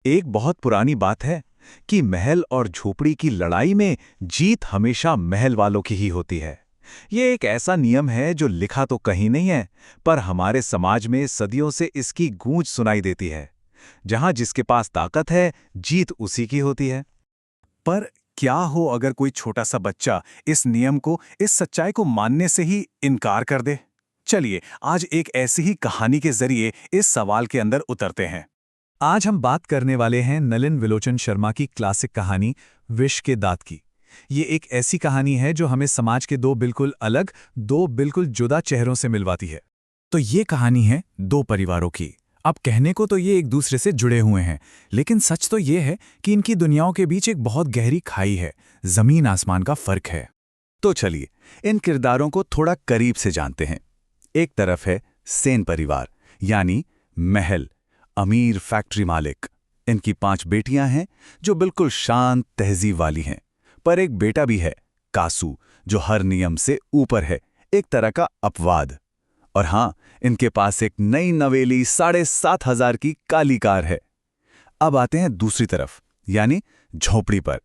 एक बहुत पुरानी बात है कि महल और झोपड़ी की लड़ाई में जीत हमेशा महल वालों की ही होती है। ये एक ऐसा नियम है जो लिखा तो कहीं नहीं है, पर हमारे समाज में सदियों से इसकी गूंज सुनाई देती है। जहां जिसके पास ताकत है, जीत उसी की होती है। पर क्या हो अगर कोई छोटा सा बच्चा इस नियम को, इस सच्चाई को मानने से ही इनकार कर दे? चलिए आज एक ऐसी ही कहानी के जरिए इस सवाल के अंदर उतरते हैं। आज हम बात करने वाले हैं नलिन विलोचन शर्मा की क्लासिक कहानी विष के दांत की। ये एक ऐसी कहानी है जो हमें समाज के दो बिल्कुल अलग, दो बिल्कुल जुदा चेहरों से मिलवाती है। तो ये कहानी है दो परिवारों की। अब कहने को तो ये एक दूसरे से जुड़े हुए हैं, लेकिन सच तो ये है कि इनकी दुनियाओं के बीच एक बहुत गहरी खाई है, जमीन आसमान का फर्क है। तो चलिए इन किरदारों को थोड़ा करीब से जानते हैं। एक तरफ है सेन परिवार, यानी महल, अमीर फैक्ट्री मालिक। इनकी 5 बेटियां हैं जो बिल्कुल शांत तहजीब वाली हैं, पर एक बेटा भी है, कासू, जो हर नियम से ऊपर है, एक तरह का अपवाद। और हाँ, इनके पास एक नई नवेली 7,500 की काली कार है। अब आते हैं दूसरी तरफ, यानी झोपड़ी पर।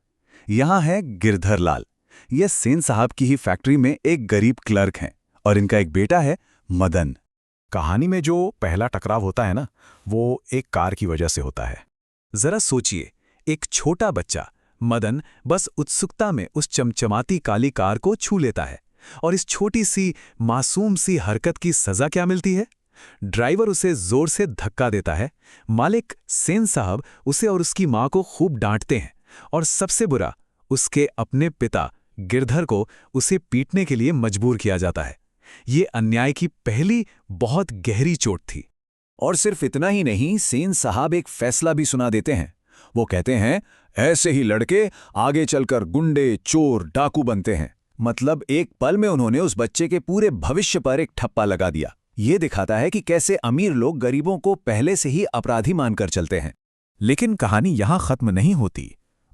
यहां है गिरधर लाल। ये सेन साहब की ही फैक्ट्री में एक गरीब क्लर्क हैं, और इनका एक बेटा है मदन। कहानी में जो पहला टकराव होता है ना, वो एक कार की वजह से होता है। जरा सोचिए, एक छोटा बच्चा मदन बस उत्सुकता में उस चमचमाती काली कार को छू लेता है, और इस छोटी सी मासूम सी हरकत की सजा क्या मिलती है? ड्राइवर उसे जोर से धक्का देता है। मालिक सेन साहब उसे और उसकी मां को खूब डांटते हैं, और सबसे बुरा, उसके अपने पिता गिरधर को उसे पीटने के लिए मजबूर किया जाता है। ये अन्याय की पहली बहुत गहरी चोट थी। और सिर्फ इतना ही नहीं, सेन साहब एक फैसला भी सुना देते हैं। वो कहते हैं, ऐसे ही लड़के आगे चलकर गुंडे, चोर, डाकू बनते हैं। मतलब एक पल में उन्होंने उस बच्चे के पूरे भविष्य पर एक ठप्पा लगा दिया। ये दिखाता है कि कैसे अमीर लोग गरीबों को पहले से ही अपराधी मानकर चलते हैं। लेकिन कहानी यहां खत्म नहीं होती।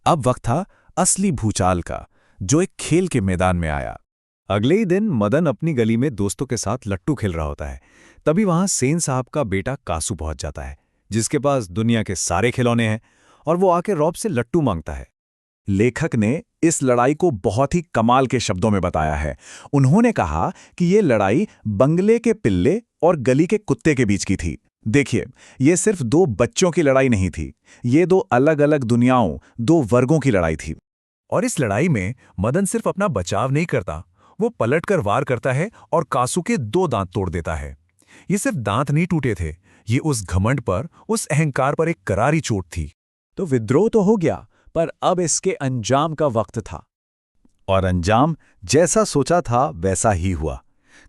अब वक्त था असली भूचाल का, जो एक खेल के मैदान में आया। अगले ही दिन मदन अपनी गली में दोस्तों के साथ लट्टू खेल रहा होता है। तभी वहां सेन साहब का बेटा कासू पहुंच जाता है, जिसके पास दुनिया के सारे खिलौने हैं, और वो आके रौब से लट्टू मांगता है। लेखक ने इस लड़ाई को बहुत ही कमाल के शब्दों में बताया है। उन्होंने कहा कि ये लड़ाई बंगले के पिल्ले और गली के कुत्ते के बीच की थी। देखिए, ये सिर्फ दो बच्चों की लड़ाई नहीं थी, ये दो अलग अलग दुनियाओं, दो वर्गों की लड़ाई थी। और इस लड़ाई में मदन सिर्फ अपना बचाव नहीं करता, वो पलटकर वार करता है और कासू के 2 दांत तोड़ देता है। ये सिर्फ दांत नहीं टूटे थे, ये उस घमंड पर, उस अहंकार पर एक करारी चोट थी। तो विद्रोह तो हो गया, पर अब इसके अंजाम का वक्त था। और अंजाम जैसा सोचा था वैसा ही हुआ।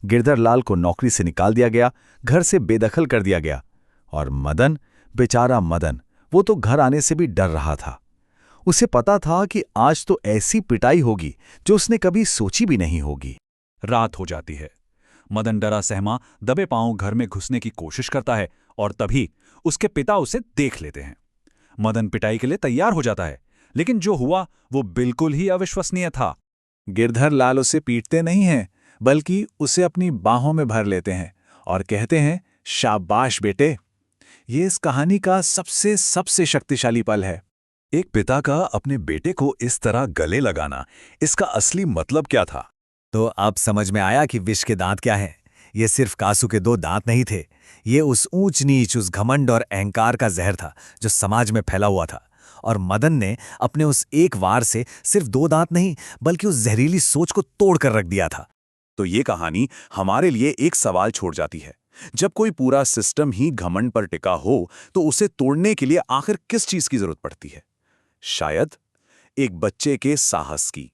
गिरधर लाल को नौकरी से निकाल दिया गया, घर से बेदखल कर दिया गया। और मदन, बेचारा मदन, वो तो घर आने से भी डर रहा था। उसे पता था कि आज तो ऐसी पिटाई होगी जो उसने कभी सोची भी नहीं होगी। रात हो जाती है। मदन डरा सहमा दबे पांव घर में घुसने की कोशिश करता है, और तभी उसके पिता उसे देख लेते हैं। मदन पिटाई के लिए तैयार हो जाता है, लेकिन जो हुआ वो बिल्कुल ही अविश्वसनीय था। गिरधर लाल उसे पीटते नहीं हैं, बल्कि उसे अपनी बाहों में भर लेते हैं और कहते हैं, शाबाश बेटे। ये इस कहानी का सबसे शक्तिशाली पल है। एक पिता का अपने बेटे को इस तरह गले लगाना, इसका असली मतलब क्या था? तो अब समझ में आया कि विष के दांत क्या हैं। ये सिर्फ कासू के 2 दांत नहीं थे, ये उस ऊंच नीच, उस घमंड और अहंकार का जहर था जो समाज में फैला हुआ था। और मदन ने अपने उस एक वार से सिर्फ 2 दांत नहीं, बल्कि उस जहरीली सोच को तोड़ कर रख दिया था। तो ये कहानी हमारे लिए एक सवाल छोड़ जाती है। जब कोई पूरा सिस्टम ही घमंड पर टिका हो, तो उसे तोड़ने के लिए आखिर किस चीज की जरूरत पड़ती है? शायद एक बच्चे के साहस की।